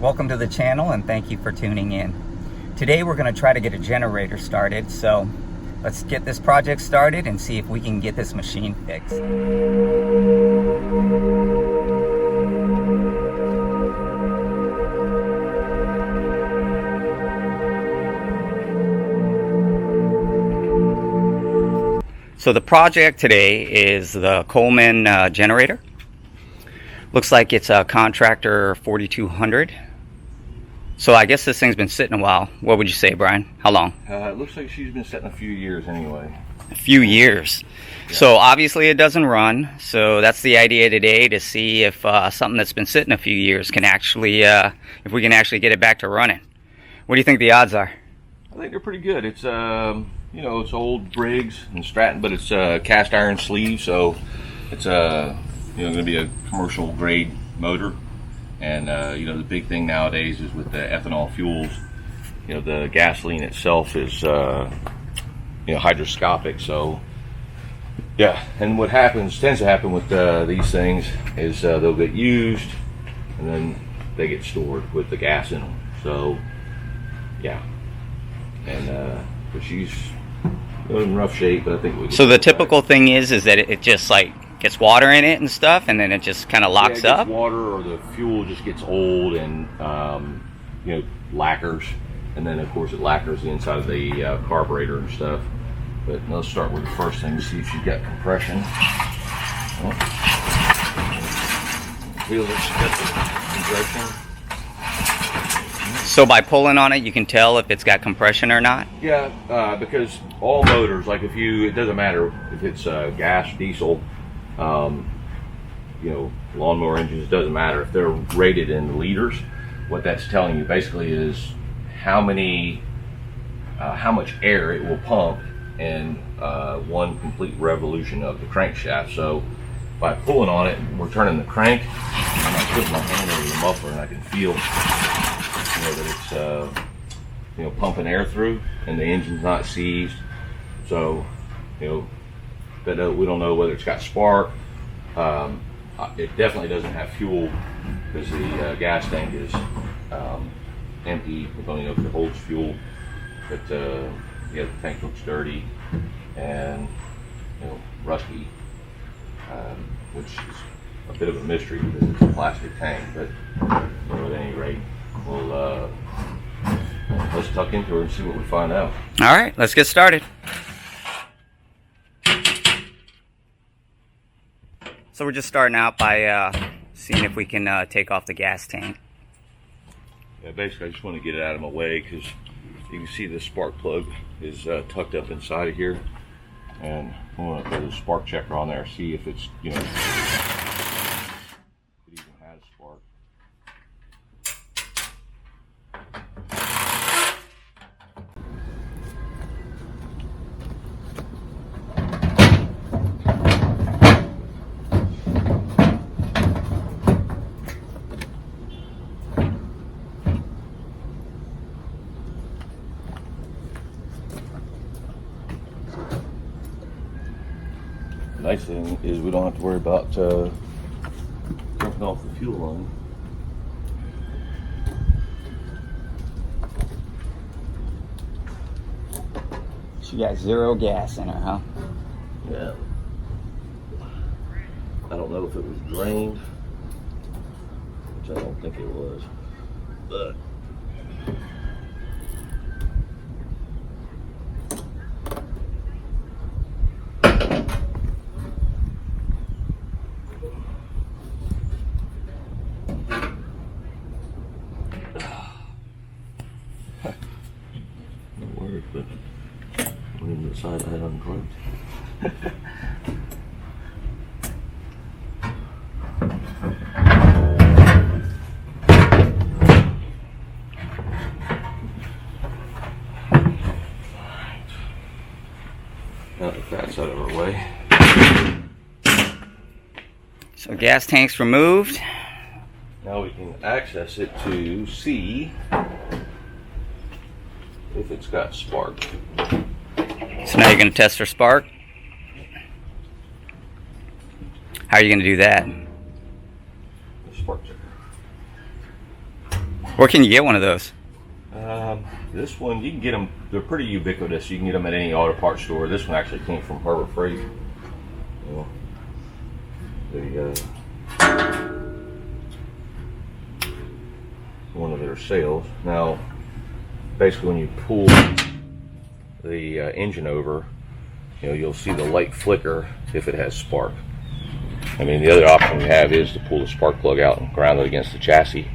Welcome to the channel and thank you for tuning in. Today we're going to try to get a generator started, so let's get this project started and see if we can get this machine fixed. So the project today is the Coleman generator. Looks like it's a contractor 4200. So I guess this thing's been sitting a while. What would you say, Brian? How long? It looks like she's been sitting a few years anyway. A few years. Yeah. So obviously it doesn't run. So that's the idea today, to see if something that's been sitting a few years can actually, if we can actually get it back to running. What do you think the odds are? I think they're pretty good. It's you know, it's old Briggs and Stratton, but it's cast iron sleeve, so it's you know, going to be a commercial grade motor. And you know, the big thing nowadays is with the ethanol fuels, you know, the gasoline itself is you know, hydroscopic. So yeah, and what tends to happen with these things is they'll get used and then they get stored with the gas in them. So yeah, and but she's in rough shape, but I think we. So the typical thing is that it just like gets water in it and stuff, and then it just kind of locks up. Water, or the fuel just gets old and you know, lacquers, and then of course it lacquers the inside of the carburetor and stuff. But let's start with the first thing to see if she's got compression. Feel that she's got the compression. So by pulling on it, you can tell if it's got compression or not? Yeah, because all motors, like it doesn't matter if it's gas, diesel, you know, lawnmower engines, it doesn't matter. If they're rated in liters, what that's telling you basically is how much air it will pump in one complete revolution of the crankshaft. So by pulling on it, we're turning the crank, and I'm putting my hand over the muffler, and I can feel, you know, that it's you know, pumping air through, and the engine's not seized. So you know, but we don't know whether it's got spark. It definitely doesn't have fuel, because the gas tank is empty. We don't know if it holds fuel, but yeah, the tank looks dirty and, you know, rusty, which is a bit of a mystery because it's a plastic tank. But you know, at any rate, we'll let's tuck into her and see what we find out. All right, let's get started. So we're just starting out by seeing if we can take off the gas tank. Yeah, basically I just want to get it out of my way, because you can see the spark plug is tucked up inside of here, and I want to put a spark checker on there, see if it's, you know, it even has spark. The nice thing is we don't have to worry about jumping off the fuel line. She got zero gas in her, huh? Yeah. I don't know if it was drained, which I don't think it was, but but I'm on the side I had unclipped. Now the that's out of our way. So gas tank's removed. Now we can access it to see if it's got spark. So now you're going to test for spark. How are you going to do that? The spark checker. Where can you get one of those? This one, you can get them, they're pretty ubiquitous. You can get them at any auto parts store. This one actually came from Harbor Freight. Well, there you go. One of their sales. Now, basically when you pull the engine over, you'll see the light flicker if it has spark. I mean, the other option you have is to pull the spark plug out and ground it against the chassis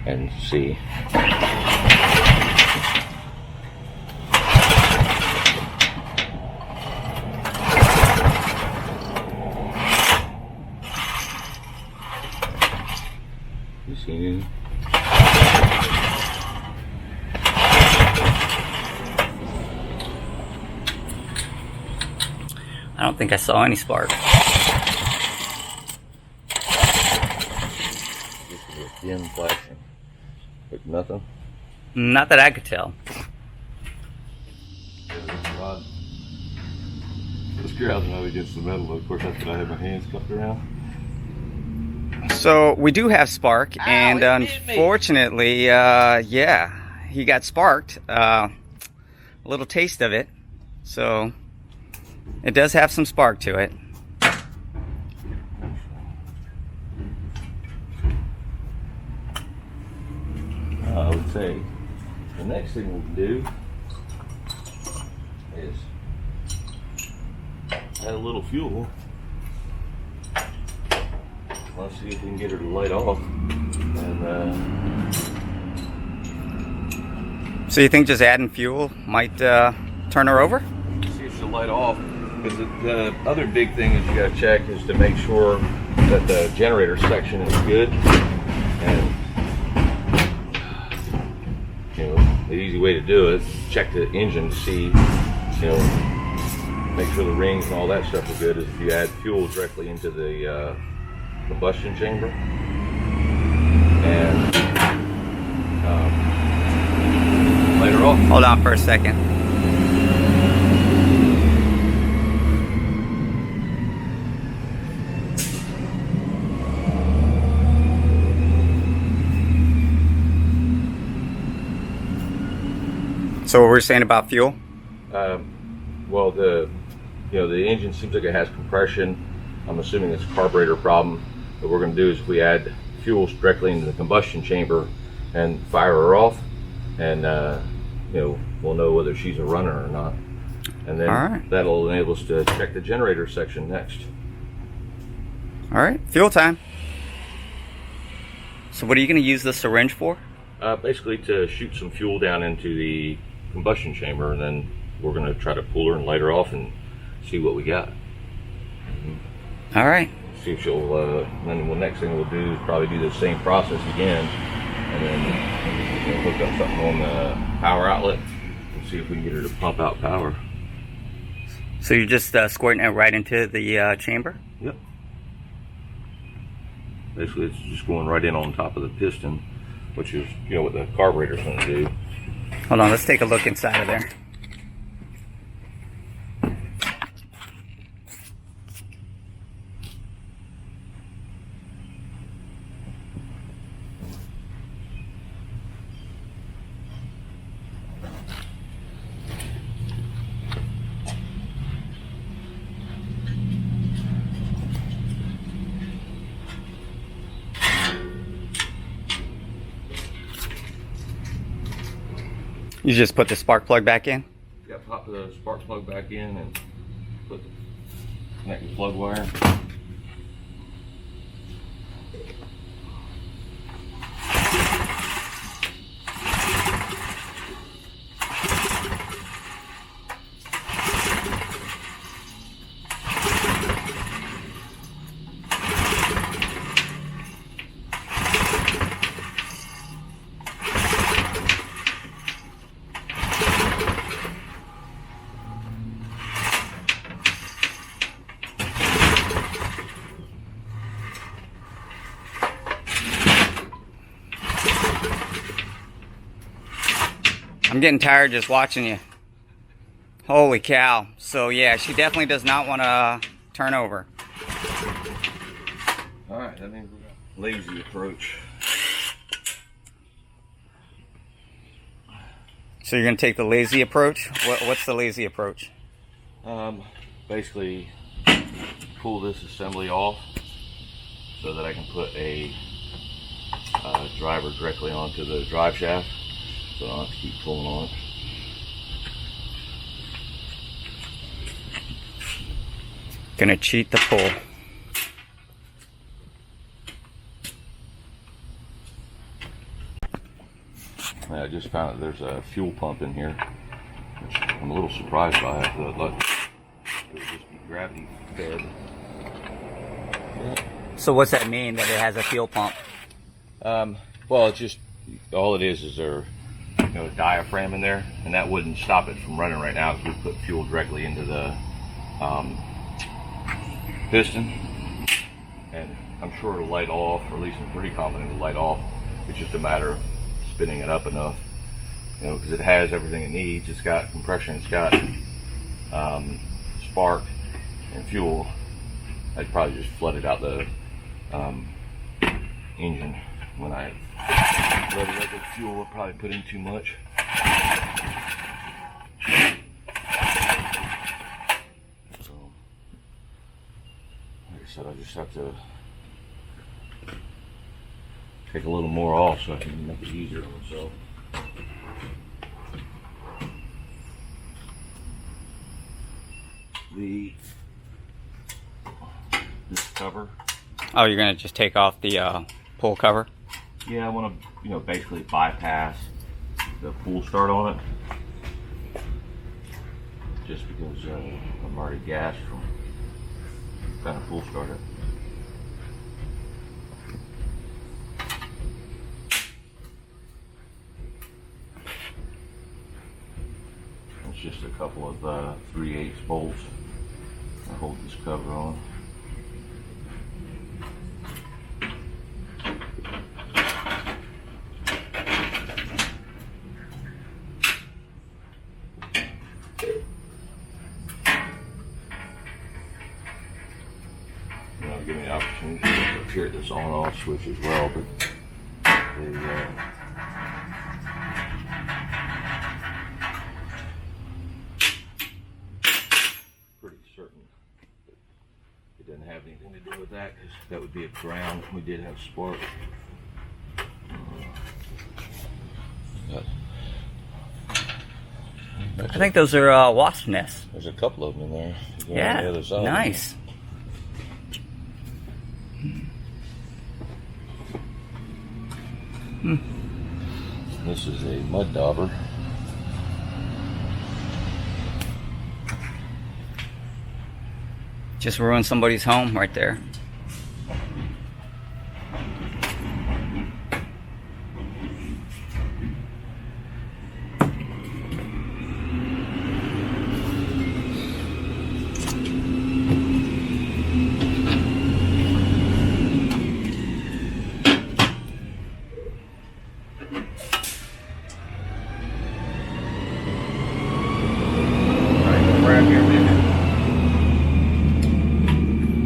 and see. You see it? I don't think I saw any spark. Just a dim flashing. But nothing? Not that I could tell. It's grounding out against the metal. Of course, that's what I have my hands cupped around. So we do have spark, and unfortunately, yeah, he got sparked. A little taste of it. So it does have some spark to it. I would say the next thing we can do is add a little fuel. Let's see if we can get her to light off. And So you think just adding fuel might turn her over? see if she'll light off. Because the other big thing is you got to check is to make sure that the generator section is good. And the easy way to do it, check the engine to see, make sure the rings and all that stuff are good, is if you add fuel directly into the combustion chamber. And later on. Hold on for a second. So what were we saying about fuel? Well, the engine seems like it has compression. I'm assuming it's a carburetor problem. What we're going to do is we add fuel directly into the combustion chamber and fire her off, and we'll know whether she's a runner or not. And then that'll enable us to check the generator section next. All right, fuel time. So what are you going to use the syringe for? Basically to shoot some fuel down into the combustion chamber, and then we're going to try to pull her and light her off and see what we got. All right. See if she'll, then the next thing we'll do is probably do the same process again, and then hook up something on the power outlet and see if we can get her to pump out power. So you're just squirting it right into the chamber? Yep. Basically it's just going right in on top of the piston, which is what the carburetor's going to do. Hold on, let's take a look inside of there. You just put the spark plug back in? Yeah, pop the spark plug back in and connect the plug wire. I'm getting tired just watching you. Holy cow. So yeah, she definitely does not want to turn over. Alright, that means we got lazy approach. So you're going to take the lazy approach? What's the lazy approach? Basically pull this assembly off so that I can put a driver directly onto the drive shaft, so I don't have to keep pulling on it. Gonna cheat the pull. I just found that there's a fuel pump in here, which I'm a little surprised by. I thought it would just be gravity fed. So what's that mean, that it has a fuel pump? Well, it's just, all it is there, a diaphragm in there, and that wouldn't stop it from running right now because we put fuel directly into the piston, and I'm sure it'll light off, or at least I'm pretty confident it'll light off. It's just a matter of spinning it up enough, because it has everything it needs. It's got compression, it's got spark and fuel. I'd probably just flooded out the engine. When I let it with fuel, I'll probably put in too much. So, like I said, I just have to take a little more off so I can make it easier on myself. This cover. Oh, you're gonna just take off the pull cover? Yeah, I want to, basically bypass the pull start on it, just because I'm already gassed from trying to pull start it. It's just a couple of 3/8 bolts to hold this cover on. Give me the opportunity to hear this on-off switch as well, but pretty certain that it doesn't have anything to do with that, because that would be a ground. We did have spark. I think those are wasp nests. There's a couple of them in there. Yeah, on the other side. nice. This is a mud dauber. Just ruined somebody's home right there.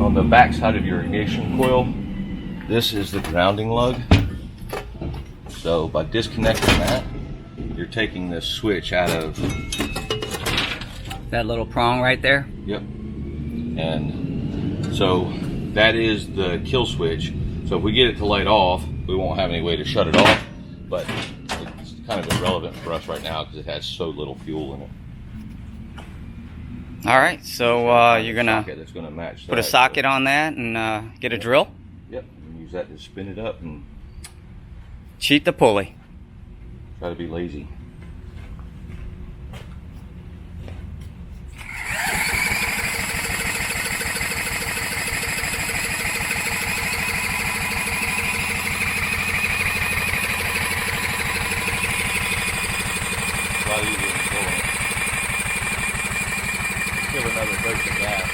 On the back side of your ignition coil, this is the grounding lug. So by disconnecting that, you're taking this switch out of That little prong right there? Yep. And so that is the kill switch. So if we get it to light off, we won't have any way to shut it off, but it's kind of irrelevant for us right now because it has so little fuel in it. All right, so you're gonna That's gonna match put a socket on that and get a drill? Yep, and use that to spin it up and Cheat the pulley. try to be lazy. A lot easier than pulling it. Give another dose of gas.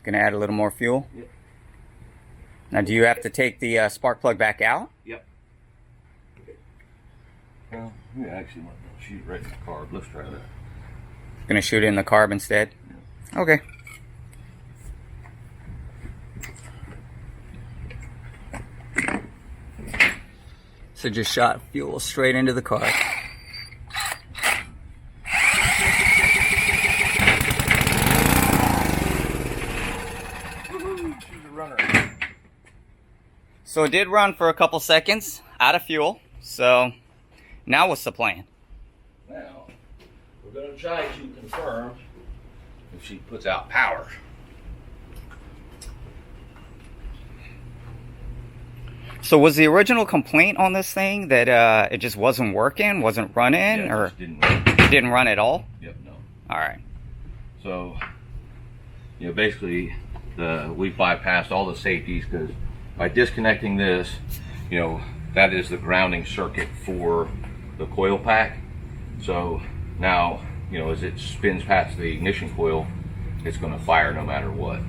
Gonna add a little more fuel? Yep. Now, do you have to take the spark plug back out? Yep. Well, we actually want to shoot right in the carb. Let's try that. Gonna shoot it in the carb instead? Yeah. Okay. So just shot fuel straight into the car. She's a runner. So it did run for a couple seconds, out of fuel. So now what's the plan? Now, we're going to try to confirm if she puts out power. So was the original complaint on this thing that it just wasn't working, wasn't running, Yeah, or it didn't run. it didn't run at all? Yep, no. All right. So, basically, we bypassed all the safeties because by disconnecting this, that is the grounding circuit for the coil pack. So now, as it spins past the ignition coil, it's going to fire no matter what.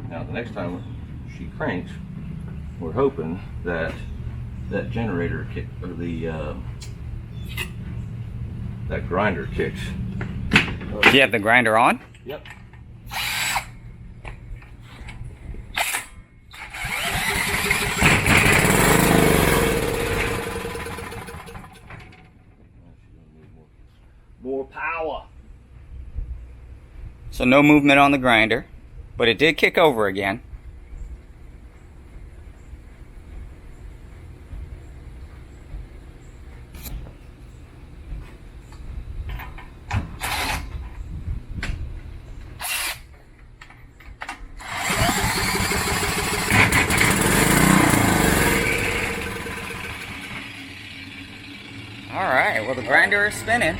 Now, the next time she cranks, we're hoping that that generator kick, or that grinder kicks. Do you have the grinder on? Yep. More power. So no movement on the grinder, but it did kick over again. All right, well the grinder is spinning.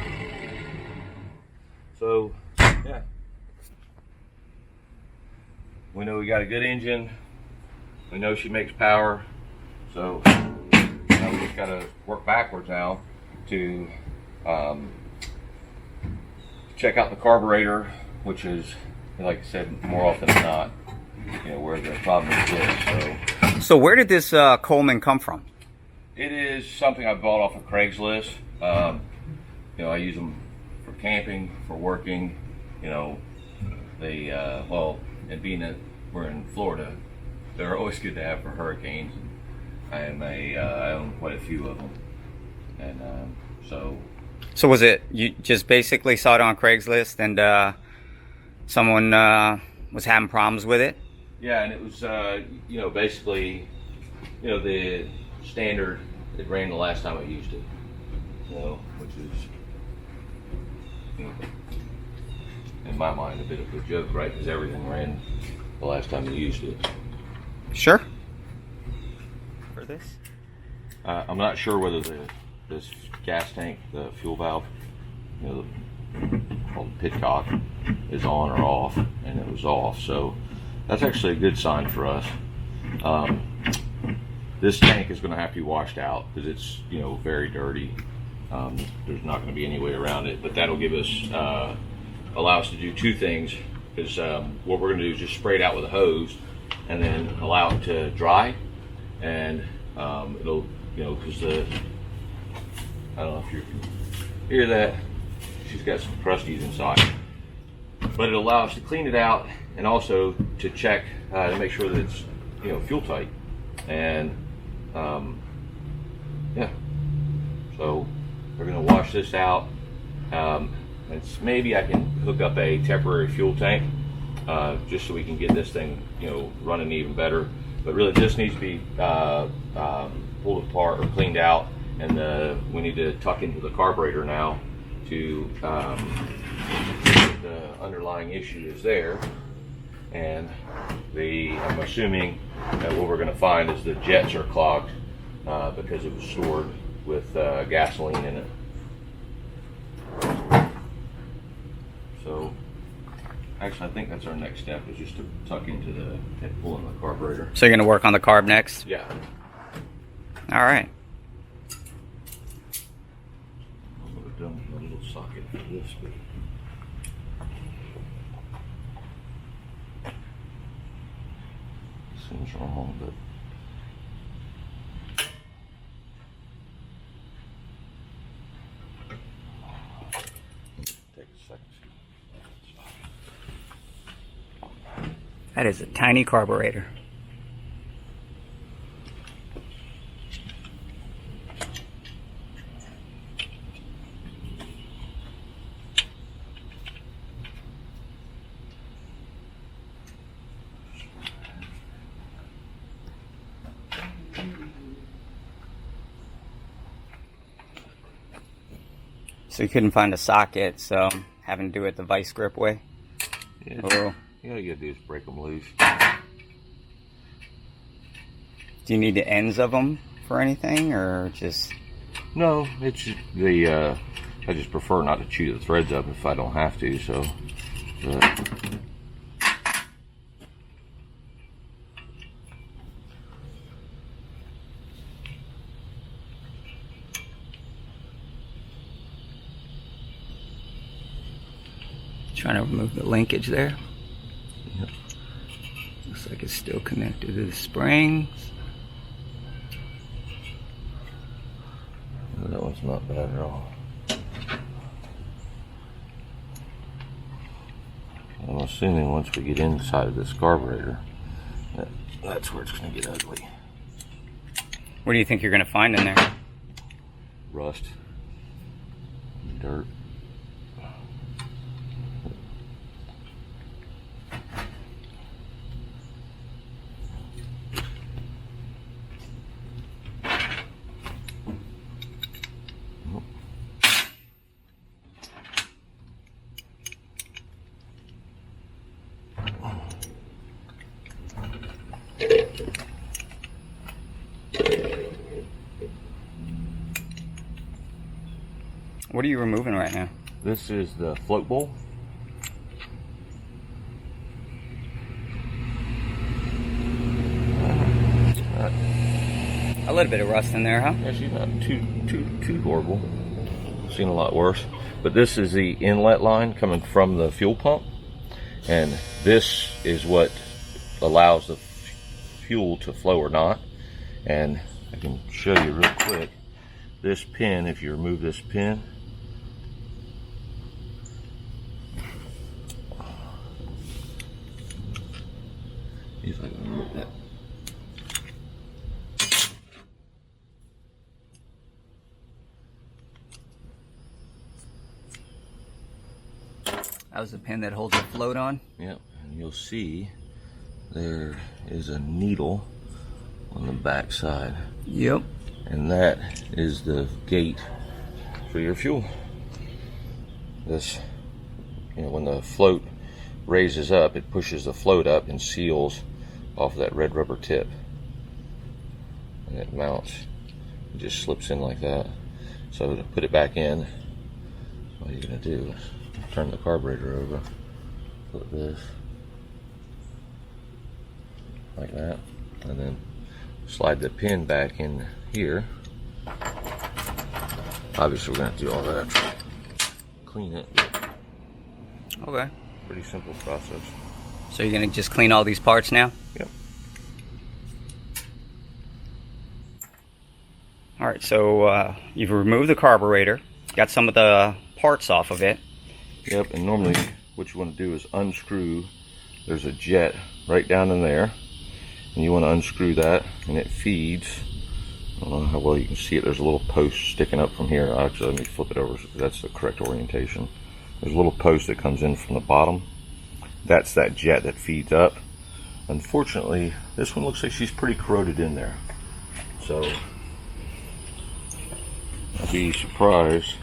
So, yeah. We know we got a good engine. We know she makes power. So, now we just got to work backwards now to check out the carburetor, which is, like I said, more often than not, where the problem is. So where did this Coleman come from? It is something I bought off of Craigslist. I use them for camping, for working. And being that we're in Florida, they're always good to have for hurricanes. And I own quite a few of them, and so. So was it you just basically saw it on Craigslist and someone was having problems with it? Yeah, and it was basically the standard it ran the last time I used it, which is in my mind a bit of a joke, right? Because everything ran the last time you used it. Sure. For this? I'm not sure whether this gas tank, the fuel valve, called the pitcock, is on or off, and it was off. So that's actually a good sign for us. This tank is going to have to be washed out because it's very dirty. There's not going to be any way around it, but that'll give us allow us to do two things. Because what we're going to do is just spray it out with a hose and then allow it to dry, and it'll because I don't know if you can hear that, she's got some crusties inside, but it'll allow us to clean it out and also to check to make sure that it's fuel tight. And so we're going to wash this out. Maybe I can hook up a temporary fuel tank just so we can get this thing running even better. But really this needs to be pulled apart or cleaned out, and we need to tuck into the carburetor now to the underlying issue is there. And I'm assuming that what we're going to find is the jets are clogged because it was stored with gasoline in it. So actually I think that's our next step, is just to tuck into and pull in the carburetor. So you're going to work on the carb next? Yeah. All right. I would have done a little socket for this, but seems wrong, but take a second. That is a tiny carburetor. So you couldn't find a socket, so having to do it the vice grip way. Yeah, Oh. all you gotta do is break them loose. Do you need the ends of them for anything, or just? No, it's the. I just prefer not to chew the threads up if I don't have to. So. Trying to remove the linkage there. Yep. Looks like it's still connected to the springs. That one's not bad at all. I'm assuming once we get inside of this carburetor, that's where it's going to get ugly. What do you think you're going to find in there? Rust, dirt. What are you removing right now? This is the float bowl. A little bit of rust in there, huh? Actually, not too horrible. Seen a lot worse. But this is the inlet line coming from the fuel pump, and this is what allows the fuel to flow or not. And I can show you real quick. This pin, if you remove this pin, if I can remove that. That was the pin that holds the float on. Yep, and you'll see there is a needle on the back side. Yep. And that is the gate for your fuel. This, when the float raises up, it pushes the float up and seals off that red rubber tip. And it mounts. It just slips in like that. So to put it back in, what you're going to do is turn the carburetor over, put this like that, and then slide the pin back in here. Obviously we're going to do all that after clean it. Okay. Pretty simple process. So you're going to just clean all these parts now? Yep. Alright, so you've removed the carburetor, got some of the parts off of it. Yep, and normally what you want to do is unscrew. There's a jet right down in there, and you want to unscrew that, and it feeds. I don't know how well you can see it. There's a little post sticking up from here. Actually, let me flip it over so that's the correct orientation. There's a little post that comes in from the bottom. That's that jet that feeds up. Unfortunately, this one looks like she's pretty corroded in there. So, I'd be surprised.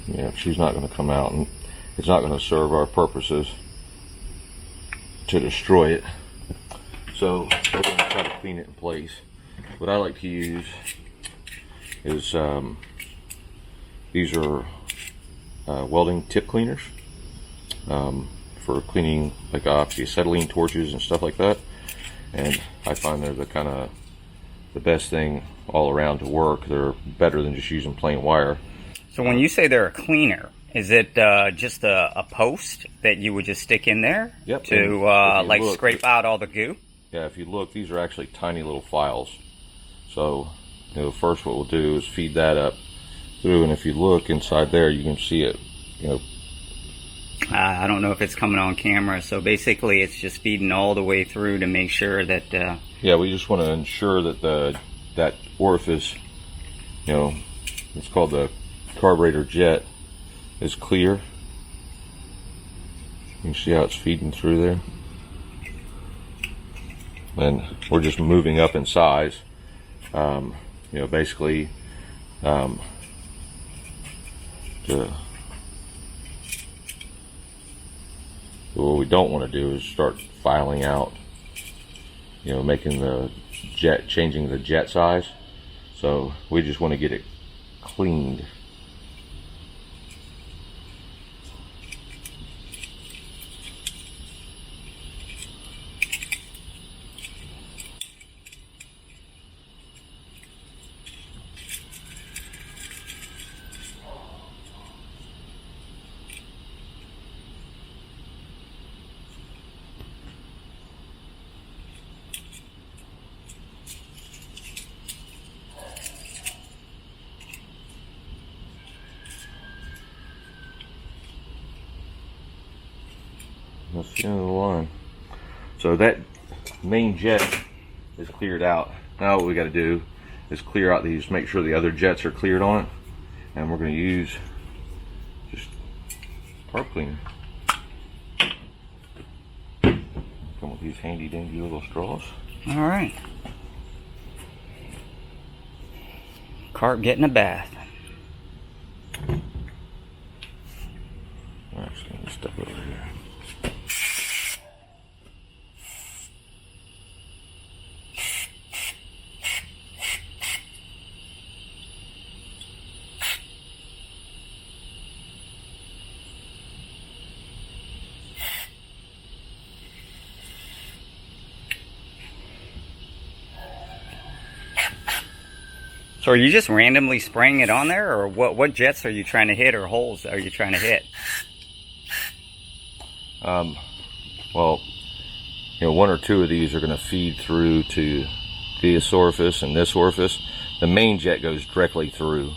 Yeah, she's not going to come out, and it's not going to serve our purposes to destroy it. So we're going to try to clean it in place. What I like to use is these are welding tip cleaners for cleaning like acetylene torches and stuff like that. And I find they're the best thing all around to work. They're better than just using plain wire. So when you say they're a cleaner, is it just a post that you would just stick in there? Yep. To like scrape out all the goo? Yeah, if you look, these are actually tiny little files. So first what we'll do is feed that up through, and if you look inside there, you can see it. I don't know if it's coming on camera. So basically, it's just feeding all the way through to make sure that. Yeah, we just want to ensure that that orifice, it's called the carburetor jet, is clear. You can see how it's feeding through there. And we're just moving up in size. Basically, what we don't want to do is start filing out, making the jet, changing the jet size. So we just want to get it cleaned. That's the end of the line. So that main jet is cleared out. Now what we got to do is clear out these, make sure the other jets are cleared on it, and we're going to use just carb cleaner. Come with these handy dandy little straws. All right. Carp getting a bath. All right, just gonna step over here. So are you just randomly spraying it on there, or what jets are you trying to hit, or holes are you trying to hit? Well, one or two of these are going to feed through to this orifice and this orifice. The main jet goes directly through.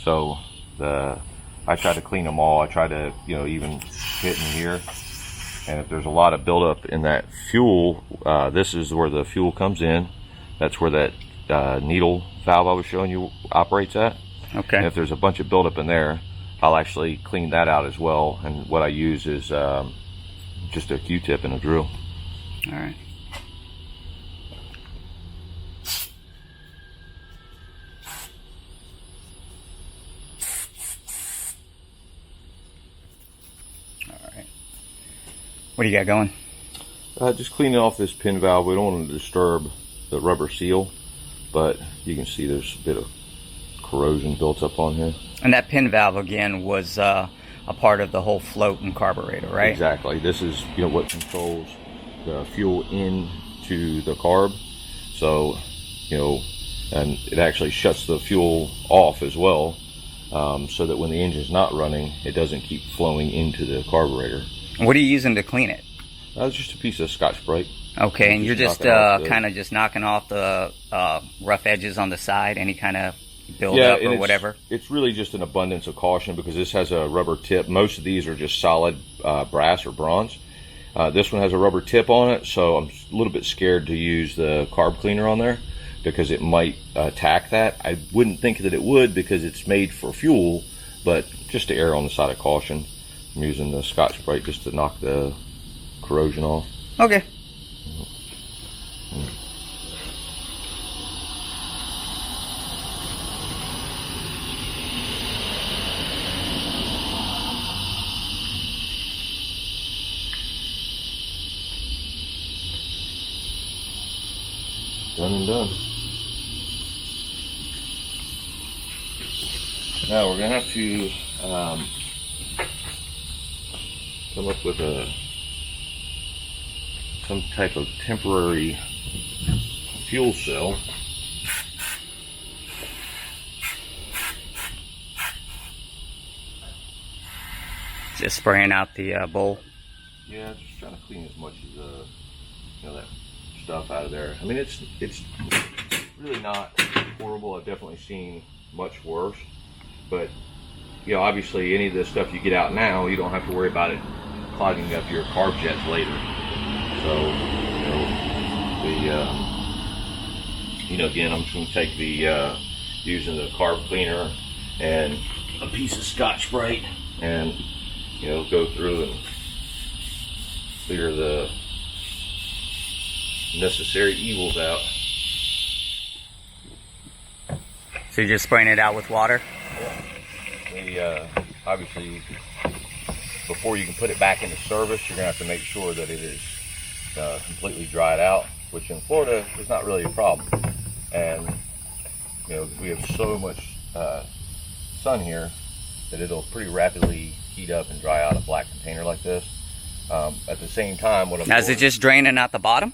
So I try to clean them all. I try to, even hit in here. And if there's a lot of buildup in that fuel, this is where the fuel comes in. That's where that needle valve I was showing you operates at. Okay. And if there's a bunch of buildup in there, I'll actually clean that out as well. And what I use is just a Q-tip and a drill. All right. All right. What do you got going? Just cleaning off this pin valve. We don't want to disturb the rubber seal, but you can see there's a bit of corrosion built up on here. And that pin valve again was a part of the whole float and carburetor, right? Exactly. This is what controls the fuel into the carb. So and it actually shuts the fuel off as well, so that when the engine's not running, it doesn't keep flowing into the carburetor. What are you using to clean it? That's just a piece of Scotch-Brite. Okay, and you're just kind of just knocking off the rough edges on the side, any kind of buildup or whatever? It's really just an abundance of caution because this has a rubber tip. Most of these are just solid brass or bronze. This one has a rubber tip on it, so I'm a little bit scared to use the carb cleaner on there because it might attack that. I wouldn't think that it would because it's made for fuel, but just to err on the side of caution, I'm using the Scotch-Brite just to knock the corrosion off. Okay. Done and done. Now we're going to have to come up with some type of temporary fuel cell. Just spraying out the bowl. Yeah, just trying to clean as much as that stuff out of there. I mean, it's really not horrible. I've definitely seen much worse. But, you know, obviously any of this stuff you get out now, you don't have to worry about it clogging up your carb jets later. So, again, I'm just going to take the, using the carb cleaner and a piece of Scotch-Brite and, go through and clear the necessary evils out. So you're just spraying it out with water? Obviously, before you can put it back into service, you're going to have to make sure that it is completely dried out, which in Florida is not really a problem. And, we have so much sun here that it'll pretty rapidly heat up and dry out a black container like this. At the same time, what I'm now, is it just draining out the bottom?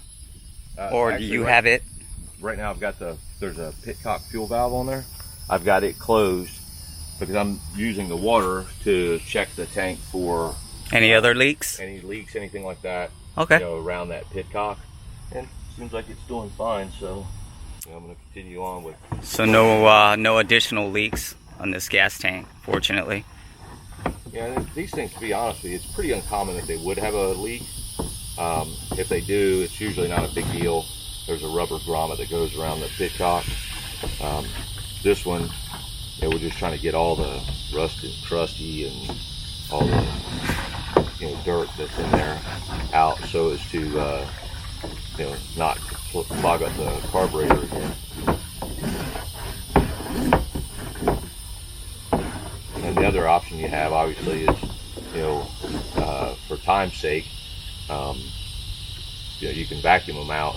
Or actually, do you have it? Right now I've got there's a pitcock fuel valve on there. I've got it closed because I'm using the water to check the tank for any other leaks? Any leaks, anything like that. Okay. Around that pitcock. And it seems like it's doing fine, so I'm going to continue on with. So no additional leaks on this gas tank, fortunately. Yeah, these things, to be honest with you, it's pretty uncommon that they would have a leak. If they do, it's usually not a big deal. There's a rubber grommet that goes around the pitcock. This one, we're just trying to get all the rust and crusty and all the dirt that's in there out, so as to not clog up the carburetor again. And the other option you have, obviously, is for time's sake, you can vacuum them out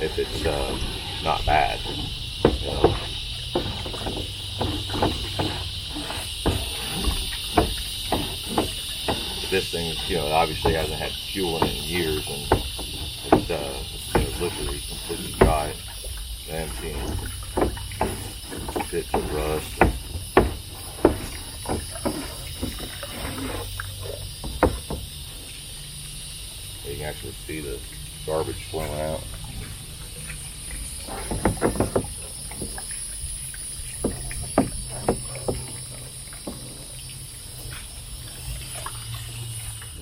if it's not bad. This thing, obviously hasn't had fuel in it in years, and it's literally completely dry. I haven't seen bits of rust. You can actually see the garbage flowing out.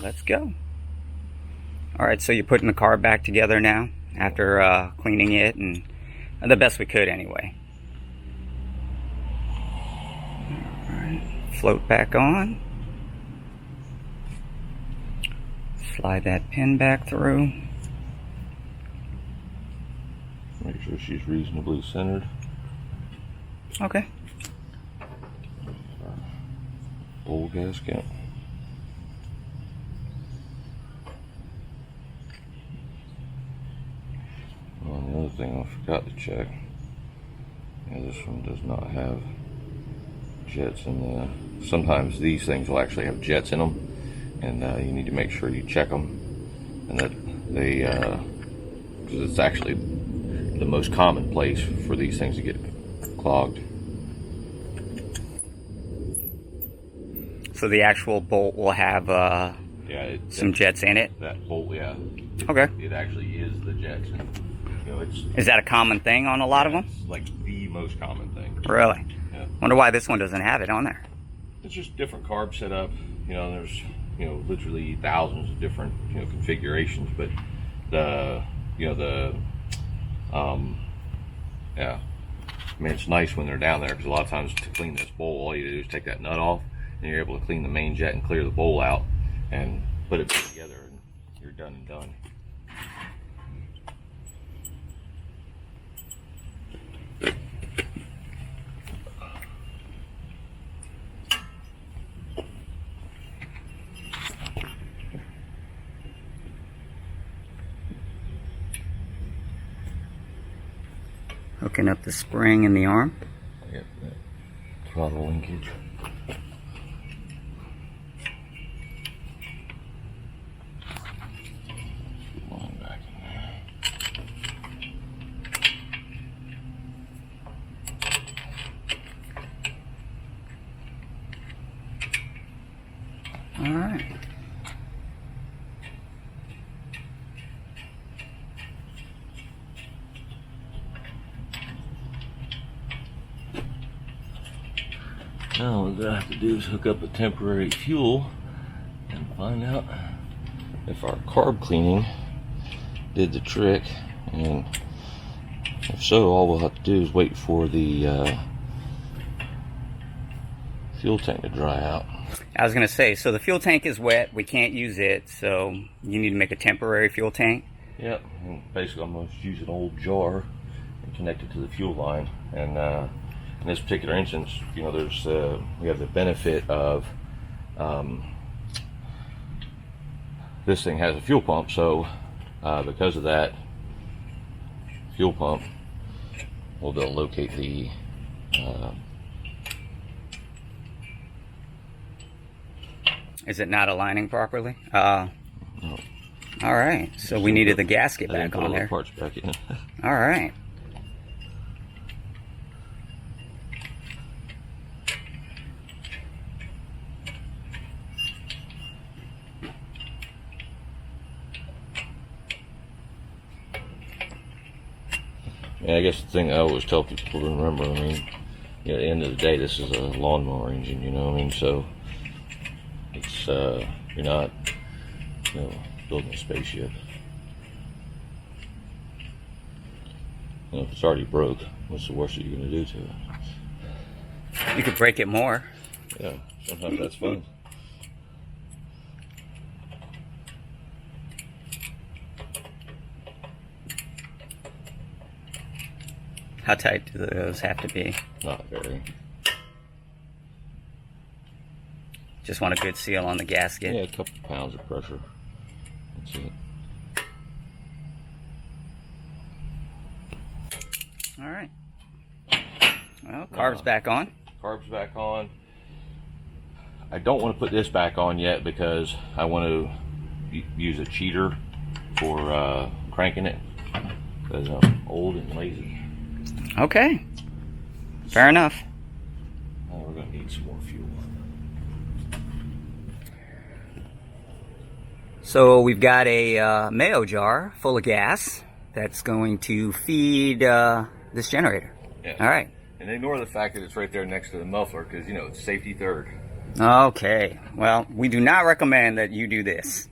Let's go. All right, so you're putting the car back together now after cleaning it, and the best we could anyway. All right, float back on. Slide that pin back through. Make sure she's reasonably centered. Okay. Bowl gasket. The other thing I forgot to check, this one does not have jets in there. Sometimes these things will actually have jets in them, and you need to make sure you check them, and that they, because it's actually the most common place for these things to get clogged. So the actual bolt will have some jets in it? That bolt, yeah. Okay. It actually is the jets. Is that a common thing on a lot of them? It's like the most common thing. Really? Yeah. Wonder why this one doesn't have it on there. It's just different carb setup. There's literally thousands of different configurations, but it's nice when they're down there, because a lot of times to clean this bowl, all you do is take that nut off, and you're able to clean the main jet and clear the bowl out and put it back together, and you're done and done. Hooking up the spring in the arm. Yep, throttle linkage. Line back in there. All right. Now what I have to do is hook up a temporary fuel and find out if our carb cleaning did the trick, and if so, all we'll have to do is wait for the fuel tank to dry out. I was going to say, so the fuel tank is wet. We can't use it, so you need to make a temporary fuel tank. Yep, and basically I'm going to use an old jar and connect it to the fuel line. And in this particular instance, you know, there's we have the benefit of this thing has a fuel pump, so because of that fuel pump, we'll be able to locate the Is it not aligning properly? no. All right, so we needed the gasket back on there. Parts back in. All right. Yeah, I guess the thing I always tell people to remember, I mean, you know, at the end of the day, this is a lawnmower engine, you know what I mean? So it's you're not, you know, building a spaceship. You know, if it's already broke, what's the worst that you're going to do to it? You could break it more. Yeah, sometimes that's fun. How tight do those have to be? Not very. Just want a good seal on the gasket. Yeah, a couple pounds of pressure. That's it. All right. Well, carb's back on. Carb's back on. I don't want to put this back on yet because I want to use a cheater for cranking it, because I'm old and lazy. Okay. Fair enough. Oh, we're going to need some more fuel. So we've got a mayo jar full of gas that's going to feed this generator. Yeah. All right. And ignore the fact that it's right there next to the muffler, because, you know, it's safety third. Okay. Well, we do not recommend that you do this.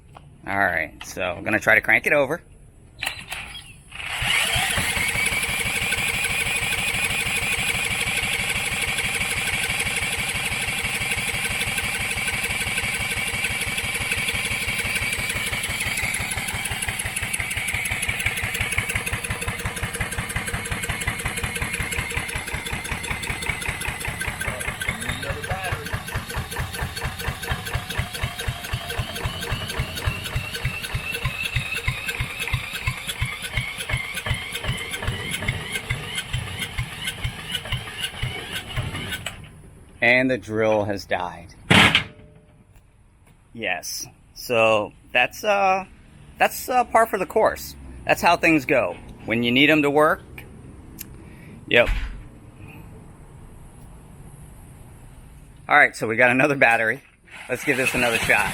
All right. So I'm going to try to crank it over. And the drill has died. Yes. So that's par for the course. That's how things go. When you need them to work. Yep. All right, so we got another battery. Let's give this another shot.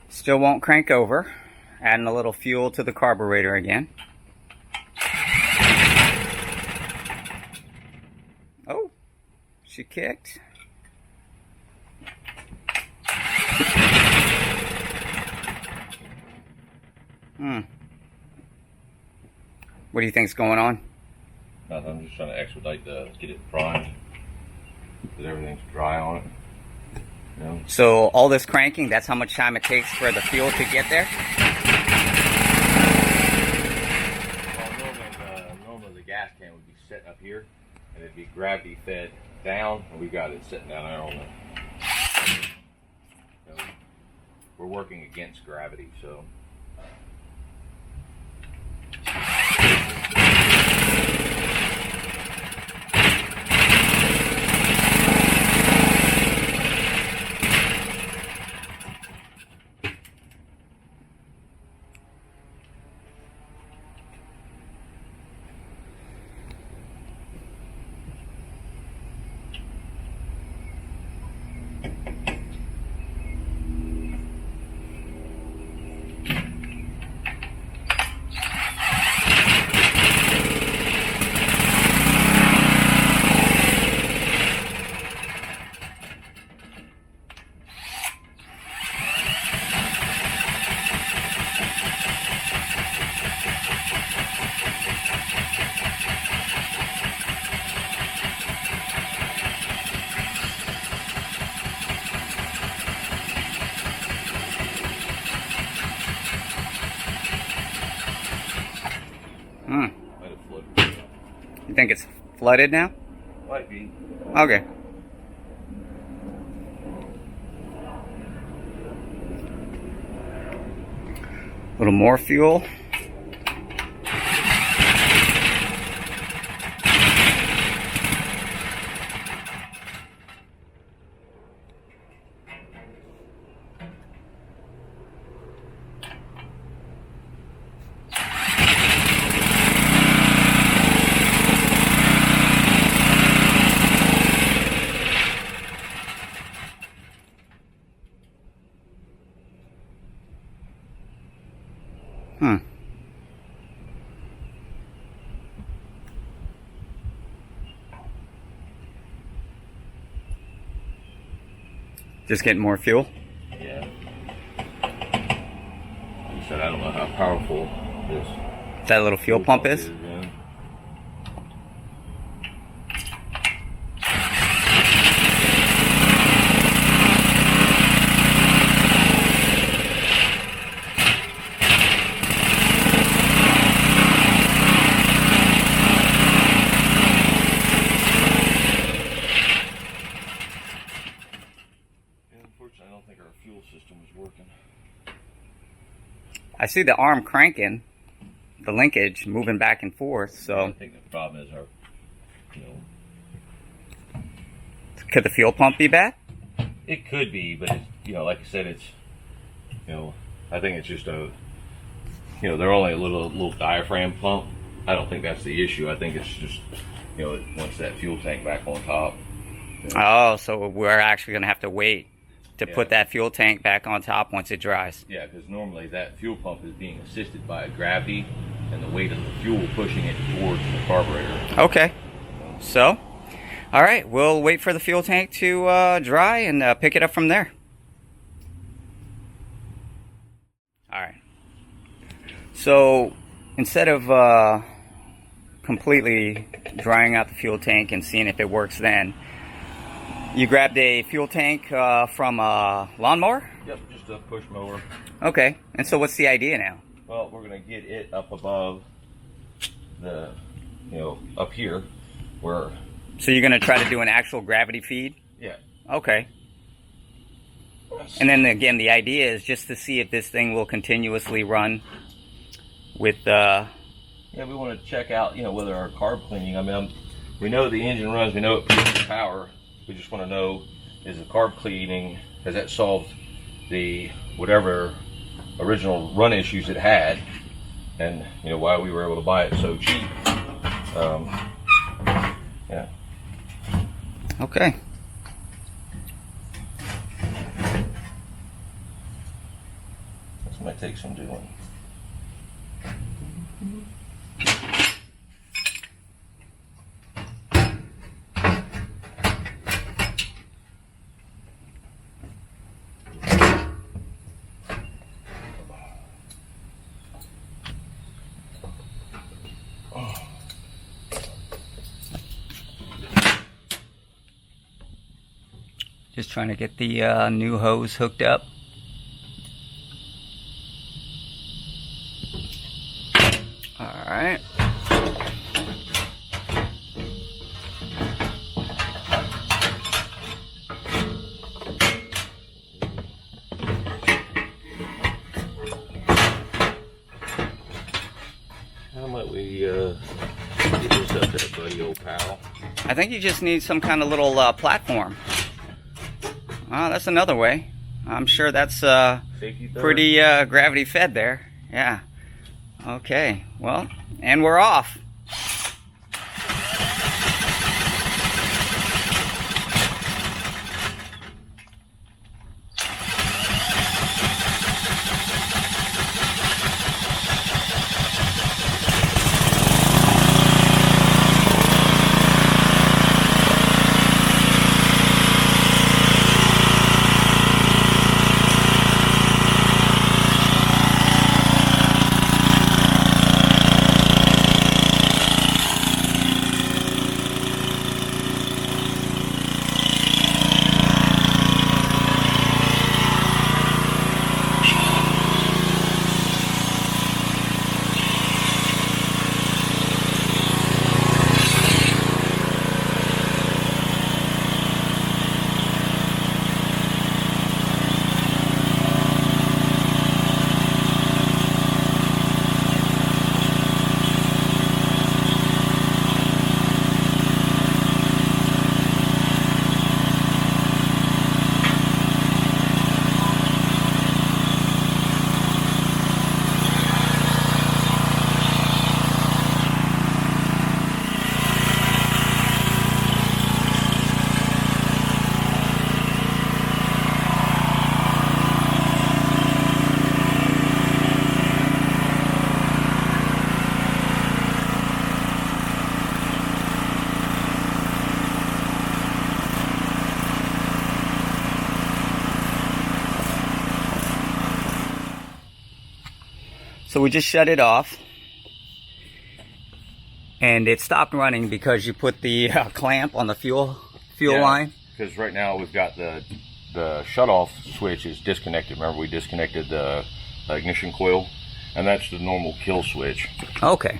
Still won't crank over. Adding a little fuel to the carburetor again. Oh, she kicked. What do you think's going on? Nothing, I'm just trying to expedite get it primed, get everything's dry on it. You know? So all this cranking, that's how much time it takes for the fuel to get there? Well, normally the gas can would be sitting up here, and it'd be gravity fed down, and we got it sitting down there on the. You know, we're working against gravity, so. think it's flooded now? Might be. Okay. A little more fuel. Just getting more fuel. Yeah. Like I said, I don't know how powerful this That little fuel pump is. Yeah. Unfortunately, I don't think our fuel system is working. I see the arm cranking, the linkage moving back and forth. I So think the problem is our, could the fuel pump be bad? it could be, but it's, like I said, it's, I think it's just a, they're only a little diaphragm pump. I don't think that's the issue. I think it's just, it wants that fuel tank back on top. Oh, so we're actually going to have to wait to put Yeah. that fuel tank back on top once it dries. Yeah, because normally that fuel pump is being assisted by gravity and the weight of the fuel pushing it towards the carburetor. Okay. So, all right, we'll wait for the fuel tank to dry and pick it up from there. All right. So, instead of completely drying out the fuel tank and seeing if it works then, you grabbed a fuel tank from a lawnmower? Yep, just a push mower. Okay. And so what's the idea now? Well, we're going to get it up above the, up here where, So you're going to try to do an actual gravity feed? yeah. Okay. And then again, the idea is just to see if this thing will continuously run with Yeah, we want to check out, whether our carb cleaning, we know the engine runs, we know it produces power. We just want to know, is the carb cleaning, has that solved the whatever original run issues it had, and why we were able to buy it so cheap. Yeah. Okay. This might take some doing. Just trying to get the new hose hooked up. All right. How might we get this up there, buddy, old pal? I think you just need some kind of little platform. Oh, that's another way. I'm sure that's Safety third? pretty gravity fed there. Yeah. Okay. Well, and we're off. So we just shut it off. And it stopped running because you put the clamp on the fuel line. Because right now we've got the shut-off switch is disconnected. Remember, we disconnected the ignition coil, and that's the normal kill switch. Okay.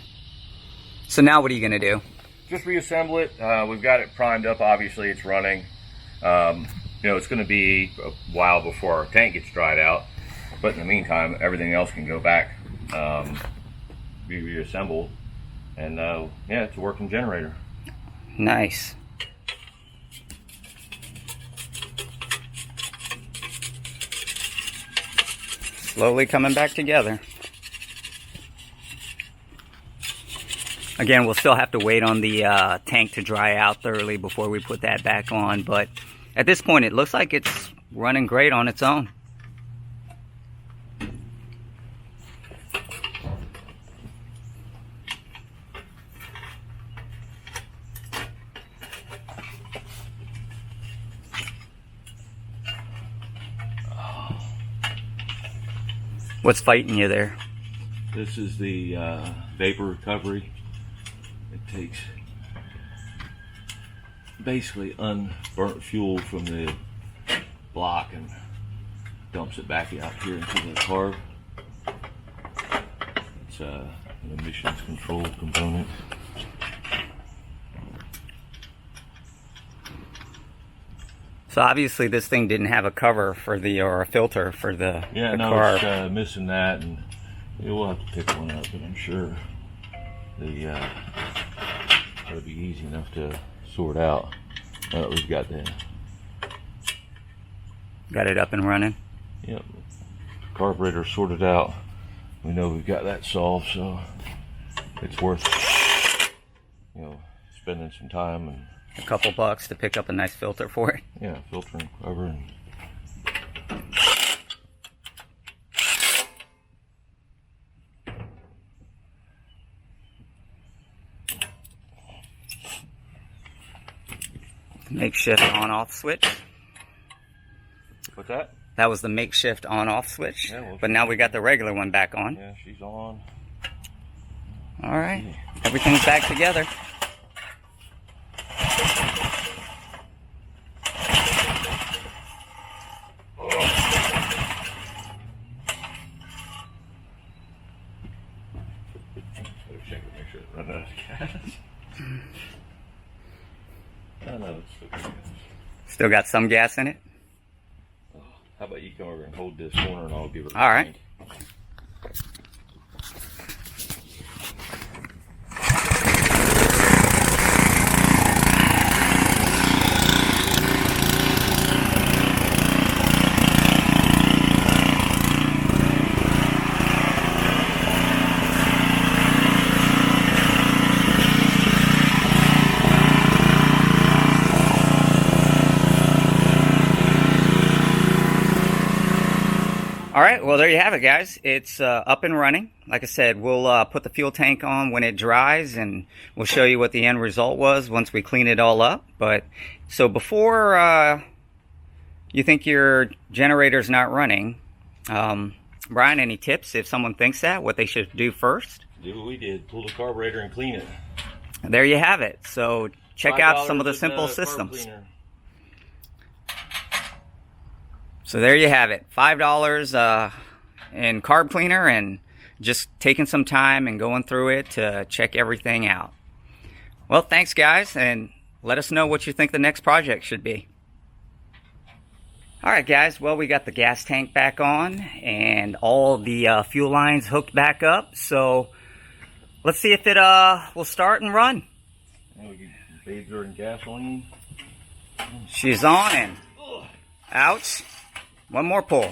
So now what are you going to do? Just reassemble it. We've got it primed up. Obviously, it's running. You know, it's going to be a while before our tank gets dried out. But in the meantime, everything else can go back, be reassembled. And yeah, it's a working generator. Nice. Slowly coming back together. Again, we'll still have to wait on the tank to dry out thoroughly before we put that back on. But at this point, it looks like it's running great on its own. What's fighting you there? This is the vapor recovery. It takes basically unburnt fuel from the block and dumps it back out here into the carb. It's an emissions control component. So obviously this thing didn't have a cover for the, or a filter for the carb. It's missing that, and we'll have to pick one up, but I'm sure it'll be easy enough to sort out. Now that we've got that. Got it up and running? Yep. Carburetor sorted out. We know we've got that solved, so it's worth, you know, spending some time and a couple bucks to pick up a nice filter for it. Yeah, filter and cover. And makeshift on-off switch. what's that? That was the makeshift on-off switch. Yeah, well, but now we got the regular one back on. Yeah, she's on. All right. Everything's back together. Check it, make sure it's running out of gas. Oh, no, it's still got gas. Still got some gas in it? Oh, how about you come over and hold this corner and I'll give it a All right. tank. All right, well, there you have it, guys. It's up and running. Like I said, we'll put the fuel tank on when it dries, and we'll show you what the end result was once we clean it all up. But so before you think your generator's not running, Brian, any tips if someone thinks that, what they should do first? Do what we did, pull the carburetor and clean it. There you have it. So check out some of the simple systems. So there you have it, $5 in carb cleaner, and just taking some time and going through it to check everything out. Well, thanks guys, and let us know what you think the next project should be. Alright guys, well, we got the gas tank back on and all the fuel lines hooked back up, so let's see if it will start and run. And we can bathe her in gasoline. She's on, and ouch. One more pull.